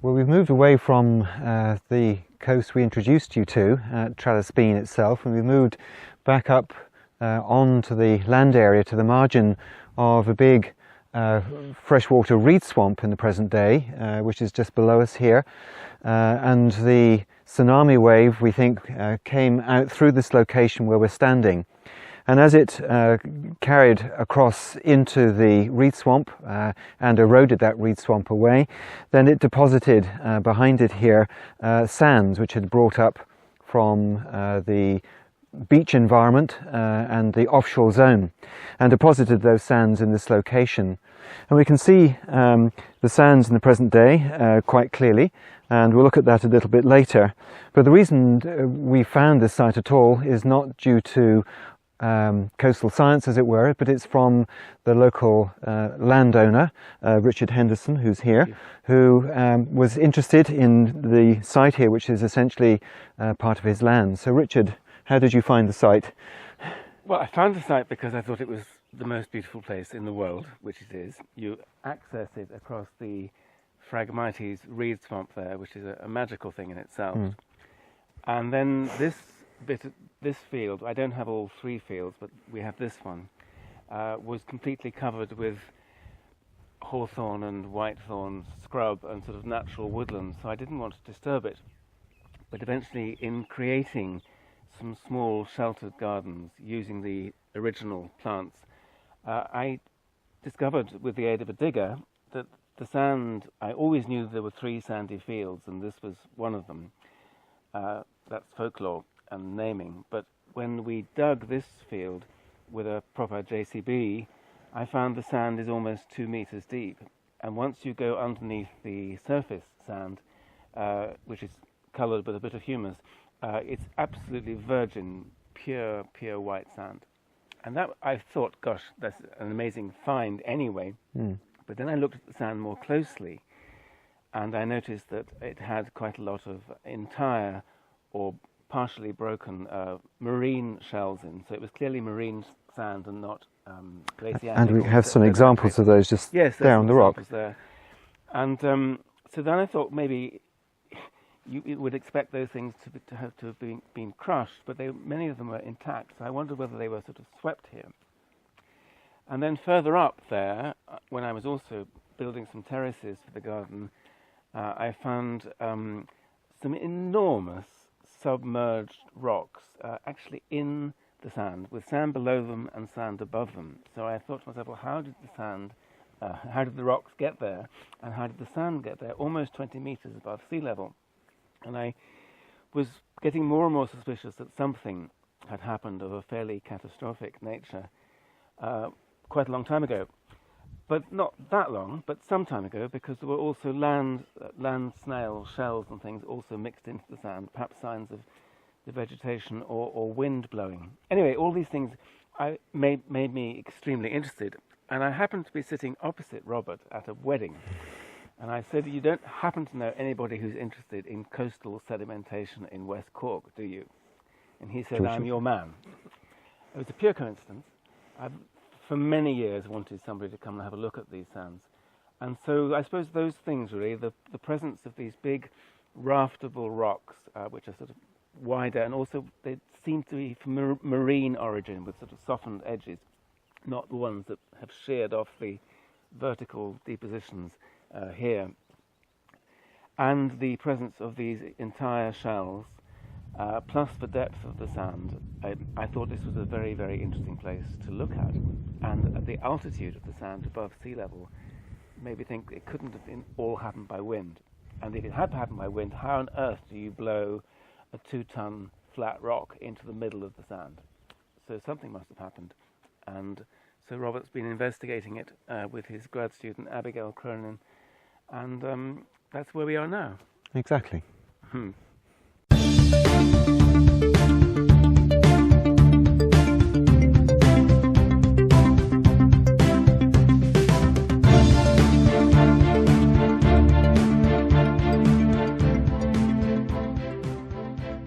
Well, we've moved away from the coast we introduced you to at Tralispean itself, and we've moved back up onto the land area to the margin of a big freshwater reed swamp in the present day, which is just below us here. And the tsunami wave, we think, came out through this location where we're standing. And as it carried across into the reed swamp and eroded that reed swamp away, then it deposited behind it here sands which had brought up from the beach environment and the offshore zone, and deposited those sands in this location. And we can see the sands in the present day quite clearly, and we'll look at that a little bit later. But the reason we found this site at all is not due to coastal science, as it were, but it's from the local landowner, Richard Henderson, who's here, who was interested in the site here, which is essentially part of his land. So Richard, how did you find the site? Well, I found the site because I thought it was the most beautiful place in the world, which it is. You access it across the Phragmites reed swamp there, which is a magical thing in itself. And then this field, I don't have all three fields, but we have this one, was completely covered with hawthorn and whitethorn scrub and sort of natural woodland, so I didn't want to disturb it. But eventually, in creating some small sheltered gardens using the original plants, I discovered with the aid of a digger that the sand, I always knew there were three sandy fields, and this was one of them. That's folklore and naming, but when we dug this field with a proper JCB, I found the sand is almost 2 meters deep, and once you go underneath the surface sand, which is coloured with a bit of humus, it's absolutely virgin, pure white sand. And that, I thought, gosh, that's an amazing find anyway. But then I looked at the sand more closely, and I noticed that it had quite a lot of entire or partially broken marine shells in. So it was clearly marine sand and not glaciatic. And we have some examples of those just there on the rock. There. And so then I thought maybe you would expect those things to have been crushed, but many of them were intact. So I wondered whether they were sort of swept here. And then further up there, when I was also building some terraces for the garden, I found some enormous submerged rocks actually in the sand, with sand below them and sand above them. So I thought to myself, well, how did the rocks get there, and how did the sand get there, almost 20 meters above sea level? And I was getting more and more suspicious that something had happened of a fairly catastrophic nature quite a long time ago. But not that long, but some time ago, because there were also land snail shells and things also mixed into the sand, perhaps signs of the vegetation or wind blowing. Anyway, all these things made me extremely interested. And I happened to be sitting opposite Robert at a wedding. And I said, you don't happen to know anybody who's interested in coastal sedimentation in West Cork, do you? And he said, I'm your man. It was a pure coincidence. I've for many years wanted somebody to come and have a look at these sands. And so I suppose those things really, the presence of these big raftable rocks, which are sort of wider, and also they seem to be from marine origin with sort of softened edges, not the ones that have sheared off the vertical depositions here. And the presence of these entire shells, plus the depth of the sand, I thought this was a very, very interesting place to look at. And at the altitude of the sand above sea level, made me think it couldn't have been all happened by wind. And if it had happened by wind, how on earth do you blow a 2-ton flat rock into the middle of the sand? So something must have happened. And so Robert's been investigating it with his grad student Abigail Cronin, and that's where we are now. Exactly.